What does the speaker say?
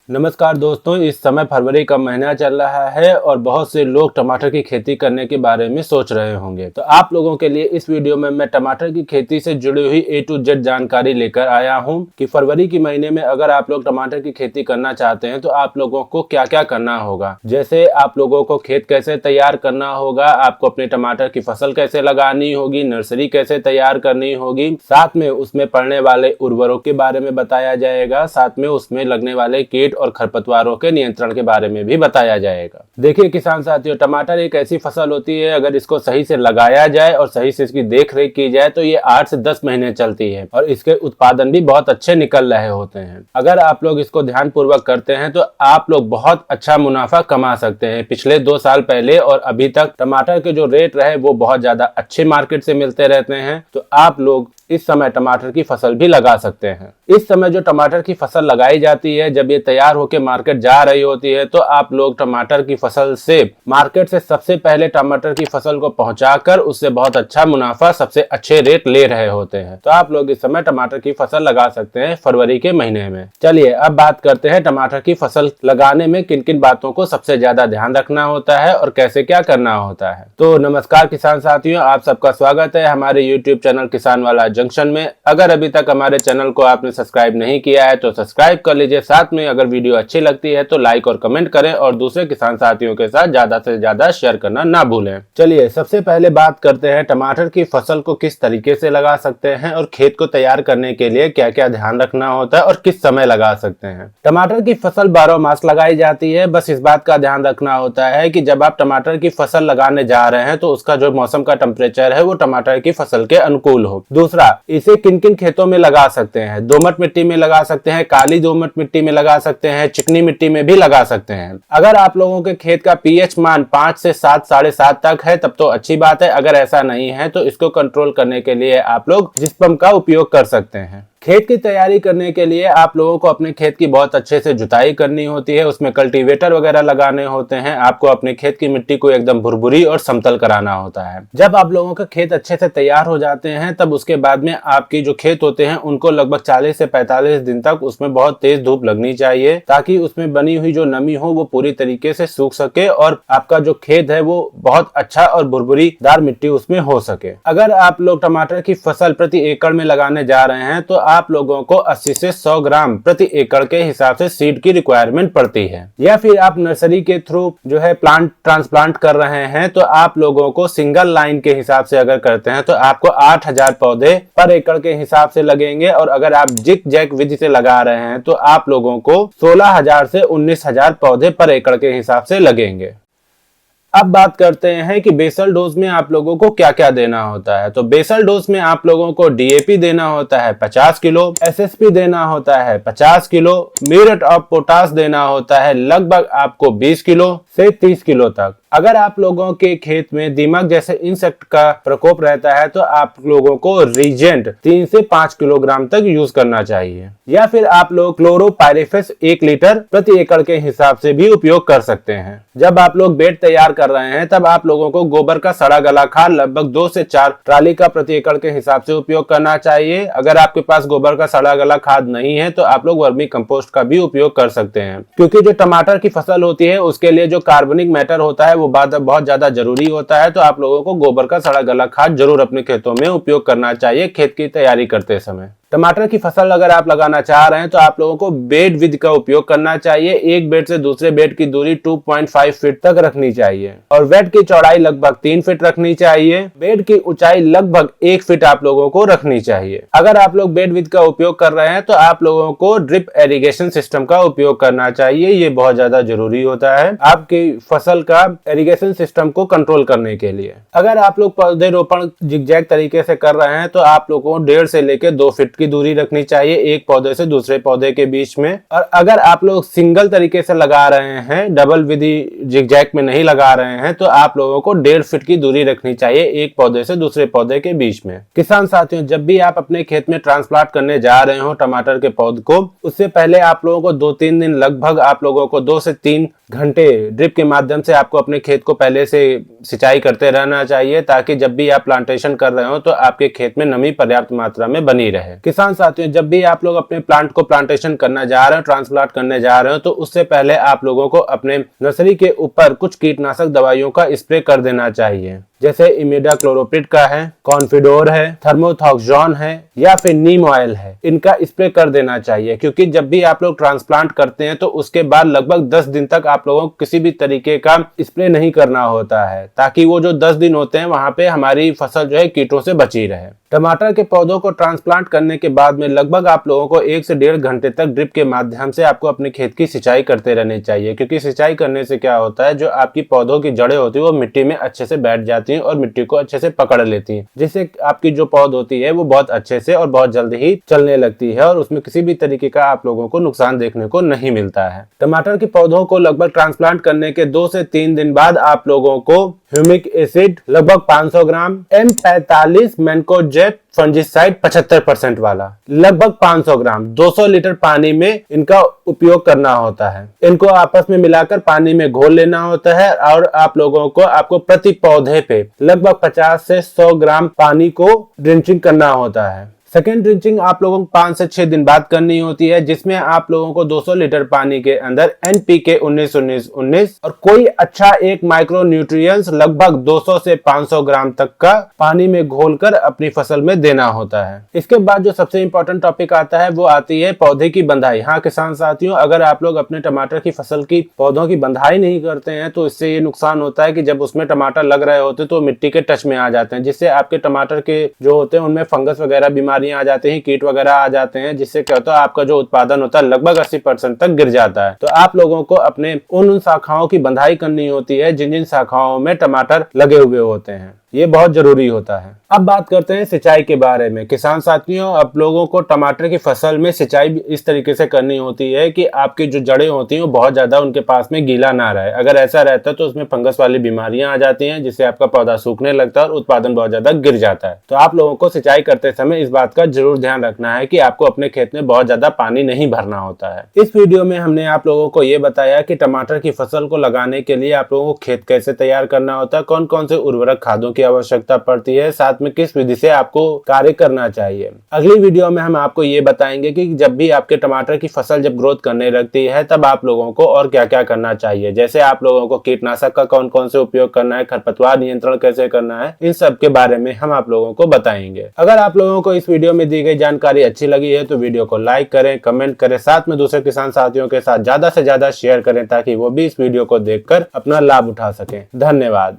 नमस्कार दोस्तों, इस समय फरवरी का महीना चल रहा है और बहुत से लोग टमाटर की खेती करने के बारे में सोच रहे होंगे। तो आप लोगों के लिए इस वीडियो में मैं टमाटर की खेती से जुड़ी हुई A to Z जानकारी लेकर आया हूं कि फरवरी के महीने में अगर आप लोग टमाटर की खेती करना चाहते हैं तो आप लोगों को क्या क्या करना होगा। जैसे आप लोगों को खेत कैसे तैयार करना होगा, आपको अपने टमाटर की फसल कैसे लगानी होगी, नर्सरी कैसे तैयार करनी होगी, साथ में उसमें पड़ने वाले उर्वरकों के बारे में बताया जाएगा, साथ में उसमें लगने वाले कीट और खरपतवारों के नियंत्रण के बारे में भी बताया जाएगा। देखिए किसान साथियों, टमाटर एक ऐसी फसल होती है, अगर इसको सही से लगाया जाए और सही से इसकी देख रेख की जाए तो ये 8 से 10 महीने चलती है और इसके उत्पादन भी बहुत अच्छे निकल रहे होते हैं। अगर आप लोग इसको ध्यान पूर्वक करते हैं तो आप लोग बहुत अच्छा मुनाफा कमा सकते हैं। पिछले 2 साल पहले और अभी तक टमाटर के जो रेट रहे वो बहुत ज्यादा अच्छे मार्केट से मिलते रहते हैं। तो आप लोग इस समय टमाटर की फसल भी लगा सकते हैं। इस समय जो टमाटर की फसल लगाई जाती है, जब ये तैयार होकर मार्केट जा रही होती है तो आप लोग टमाटर की फसल से मार्केट से सबसे पहले टमाटर की फसल को पहुंचाकर उससे बहुत अच्छा मुनाफा, सबसे अच्छे रेट ले रहे होते हैं। तो आप लोग इस समय टमाटर की फसल लगा सकते हैं फरवरी के महीने में। चलिए अब बात करते हैं टमाटर की फसल लगाने में किन किन बातों को सबसे ज्यादा ध्यान रखना होता है और कैसे क्या करना होता है। तो नमस्कार किसान साथियों, आप सबका स्वागत है हमारे YouTube चैनल किसान वाला जंक्शन में। अगर अभी तक हमारे चैनल को आपने सब्सक्राइब नहीं किया है तो सब्सक्राइब कर लीजिए। साथ में अगर वीडियो अच्छी लगती है तो लाइक और कमेंट करें और दूसरे किसान साथियों के साथ ज्यादा से ज्यादा शेयर करना ना भूलें। चलिए सबसे पहले बात करते हैं टमाटर की फसल को किस तरीके से लगा सकते हैं और खेत को तैयार करने के लिए क्या क्या ध्यान रखना होता है और किस समय लगा सकते हैं। टमाटर की फसल 12 मास लगाई जाती है। बस इस बात का ध्यान रखना होता है कि जब आप टमाटर की फसल लगाने जा रहे हैं तो उसका जो मौसम का टेम्परेचर है वो टमाटर की फसल के अनुकूल हो। दूसरा, इसे किन किन खेतों में लगा सकते हैं। दोमट मिट्टी में लगा सकते हैं, काली दोमट मिट्टी में लगा सकते हैं, चिकनी मिट्टी में भी लगा सकते हैं। अगर आप लोगों के खेत का पीएच मान 5 से 7, 7.5 तक है तब तो अच्छी बात है। अगर ऐसा नहीं है तो इसको कंट्रोल करने के लिए आप लोग जिस्पम का उपयोग कर सकते हैं। खेत की तैयारी करने के लिए आप लोगों को अपने खेत की बहुत अच्छे से जुताई करनी होती है, उसमें कल्टीवेटर वगैरह लगाने होते हैं। आपको अपने खेत की मिट्टी को एकदम भुरभुरी और समतल कराना होता है। जब आप लोगों का खेत अच्छे से तैयार हो जाते हैं तब उसके बाद में आपकी जो खेत होते हैं उनको लगभग 40 से 45 दिन तक उसमें बहुत तेज धूप लगनी चाहिए ताकि उसमें बनी हुई जो नमी हो वो पूरी तरीके से सूख सके और आपका जो खेत है वो बहुत अच्छा और भुरभुरीदार मिट्टी उसमें हो सके। अगर आप लोग टमाटर की फसल प्रति एकड़ में लगाने जा रहे हैं तो आप लोगों को 80 से 100 ग्राम प्रति एकड़ के हिसाब से सीड की रिक्वायरमेंट पड़ती है। या फिर आप नर्सरी के थ्रू जो है प्लांट ट्रांसप्लांट कर रहे हैं तो आप लोगों को सिंगल लाइन के हिसाब से अगर करते हैं तो आपको 8000 पौधे पर एकड़ के हिसाब से लगेंगे और अगर आप जिग जैग विधि से लगा रहे हैं तो आप लोगों को 16000 से 19000 पौधे पर एकड़ के हिसाब से लगेंगे। अब बात करते हैं कि बेसल डोज में आप लोगों को क्या क्या देना होता है। तो बेसल डोज में आप लोगों को डीएपी देना होता है 50 किलो, एसएसपी देना होता है 50 किलो, म्यूरेट ऑफ पोटाश देना होता है लगभग आपको 20 किलो से 30 किलो तक। अगर आप लोगों के खेत में दीमक जैसे इंसेक्ट का प्रकोप रहता है तो आप लोगों को रीजेंट 3 से 5 किलोग्राम तक यूज करना चाहिए। या फिर आप लोग क्लोरोपाइरिफेस 1 लीटर प्रति एकड़ के हिसाब से भी उपयोग कर सकते हैं। जब आप लोग बेड तैयार कर रहे हैं तब आप लोगों को गोबर का सड़ा गला खाद लगभग 2 से 4 ट्राली का प्रति एकड़ के हिसाब से उपयोग करना चाहिए। अगर आपके पास गोबर का सड़ा गला खाद नहीं है तो आप लोग वर्मी कंपोस्ट का भी उपयोग कर सकते हैं, क्योंकि जो टमाटर की फसल होती है उसके लिए जो कार्बनिक मैटर होता है वो बहुत ज्यादा जरूरी होता है। तो आप लोगों को गोबर का सड़ा गला खाद जरूर अपने खेतों में उपयोग करना चाहिए खेत की तैयारी करते समय। टमाटर की फसल अगर आप लगाना चाह रहे हैं तो आप लोगों को बेड विधि का उपयोग करना चाहिए। एक बेड से दूसरे बेड की दूरी 2.5 फीट तक रखनी चाहिए और बेड की चौड़ाई लगभग 3 फीट रखनी चाहिए। बेड की ऊंचाई लगभग 1 फीट आप लोगों को रखनी चाहिए। अगर आप लोग बेड विधि का उपयोग कर रहे हैं तो आप लोगों को ड्रिप इरिगेशन सिस्टम का उपयोग करना चाहिए। ये बहुत ज्यादा जरूरी होता है आपकी फसल का इरिगेशन सिस्टम को कंट्रोल करने के लिए। अगर आप लोग पौधे रोपण जिगजैग तरीके से कर रहे हैं तो आप लोगों को 1.5 से लेकर 2 फीट की दूरी रखनी चाहिए एक पौधे से दूसरे पौधे के बीच में। और अगर आप लोग सिंगल तरीके से लगा रहे हैं, डबल विधि जिगजैग में नहीं लगा रहे हैं, तो आप लोगों को 1.5 फीट की दूरी रखनी चाहिए एक पौधे से दूसरे पौधे के बीच में। किसान साथियों, जब भी आप अपने खेत में ट्रांसप्लांट करने जा रहे हो टमाटर के पौधे को, उससे पहले आप लोगों को 2-3 दिन लगभग आप लोगों को 2 से 3 घंटे ड्रिप के माध्यम से आपको अपने खेत को पहले से सिंचाई करते रहना चाहिए, ताकि जब भी आप प्लांटेशन कर रहे हो तो आपके खेत में नमी पर्याप्त मात्रा में बनी रहे। किसान साथियों, जब भी आप लोग अपने प्लांट को प्लांटेशन करना जा रहे हो, ट्रांसप्लांट करने जा रहे हो, तो उससे पहले आप लोगों को अपने नर्सरी के ऊपर कुछ कीटनाशक दवाइयों का स्प्रे कर देना चाहिए। जैसे इमिडाक्लोरोपिड का है, कॉन्फिडोर है, थर्मोथॉक्सोन है या फिर नीम ऑयल है, इनका स्प्रे कर देना चाहिए। क्योंकि जब भी आप लोग ट्रांसप्लांट करते हैं तो उसके बाद लगभग 10 दिन तक आप लोगों को किसी भी तरीके का स्प्रे नहीं करना होता है, ताकि वो जो 10 दिन होते हैं वहां पे हमारी फसल जो है कीटों से बची रहे। टमाटर के पौधों को ट्रांसप्लांट करने के बाद में लगभग आप लोगों को 1 से 1.5 घंटे तक ड्रिप के माध्यम से आपको अपने खेत की सिंचाई करते रहने चाहिए। क्योंकि सिंचाई करने से क्या होता है, जो आपकी पौधों की जड़ें होती है वो मिट्टी में अच्छे से बैठ जाती हैं और मिट्टी को अच्छे से पकड़ लेती हैं, जिससे आपकी जो पौध होती है वो बहुत अच्छे से और बहुत जल्दी ही चलने लगती है और उसमें किसी भी तरीके का आप लोगों को नुकसान देखने को नहीं मिलता है। टमाटर के पौधों को लगभग ट्रांसप्लांट करने के 2 से 3 दिन बाद आप लोगों को ह्यूमिक एसिड लगभग 500 ग्राम, M45 मैनकोजेब फंजीसाइड 75% वाला लगभग 500 ग्राम 200 लीटर पानी में इनका उपयोग करना होता है। इनको आपस में मिलाकर पानी में घोल लेना होता है और आप लोगों को आपको प्रति पौधे पे लगभग 50 से 100 ग्राम पानी को ड्रिंचिंग करना होता है। सेकेंड ड्रिंचिंग आप लोगों को 5 से 6 दिन बाद करनी होती है, जिसमें आप लोगों को 200 लीटर पानी के अंदर NPK 19-19-19 और कोई अच्छा एक माइक्रो न्यूट्रिएंट्स लगभग 200 से 500 ग्राम तक का पानी में घोलकर अपनी फसल में देना होता है। इसके बाद जो सबसे इंपॉर्टेंट टॉपिक आता है वो आती है पौधे की बंधाई। हाँ किसान साथियों, अगर आप लोग अपने टमाटर की फसल की पौधों की बंधाई नहीं करते हैं तो इससे ये नुकसान होता है कि जब उसमें टमाटर लग रहे होते तो मिट्टी के टच में आ जाते हैं, जिससे आपके टमाटर के जो होते हैं उनमें फंगस वगैरह बीमारी आ जाते हैं, कीट वगैरह आ जाते हैं, जिससे क्या होता है आपका जो उत्पादन होता है लगभग 80% तक गिर जाता है। तो आप लोगों को अपने उन शाखाओं की बंधाई करनी होती है जिन जिन शाखाओं में टमाटर लगे हुए होते हैं, ये बहुत जरूरी होता है। अब बात करते हैं सिंचाई के बारे में। किसान साथियों, आप लोगों को टमाटर की फसल में सिंचाई इस तरीके से करनी होती है कि आपकी जो जड़ें होती हैं वो बहुत ज्यादा उनके पास में गीला ना रहे। अगर ऐसा रहता है तो उसमें फंगस वाली बीमारियां आ जाती हैं, जिससे आपका पौधा सूखने लगता है और उत्पादन बहुत ज्यादा गिर जाता है। तो आप लोगों को सिंचाई करते समय इस बात का जरूर ध्यान रखना है कि आपको अपने खेत में बहुत ज्यादा पानी नहीं भरना होता है। इस वीडियो में हमने आप लोगों को ये बताया कि टमाटर की फसल को लगाने के लिए आप लोगों को खेत कैसे तैयार करना होता है, कौन कौन से उर्वरक खादों की आवश्यकता पड़ती है, साथ में किस विधि से आपको कार्य करना चाहिए। अगली वीडियो में हम आपको ये बताएंगे कि जब भी आपके टमाटर की फसल जब ग्रोथ करने लगती है तब आप लोगों को और क्या क्या करना चाहिए, जैसे आप लोगों को कीटनाशक का कौन कौन से उपयोग करना है, खरपतवार नियंत्रण कैसे करना है, इन सब के बारे में हम आप लोगों को बताएंगे। अगर आप लोगों को इस वीडियो में दी गई जानकारी अच्छी लगी है तो वीडियो को लाइक करें, कमेंट करें, साथ में दूसरे किसान साथियों के साथ ज्यादा से ज्यादा शेयर करें ताकि वो भी इस वीडियो को देखकर अपना लाभ उठा सकें। धन्यवाद।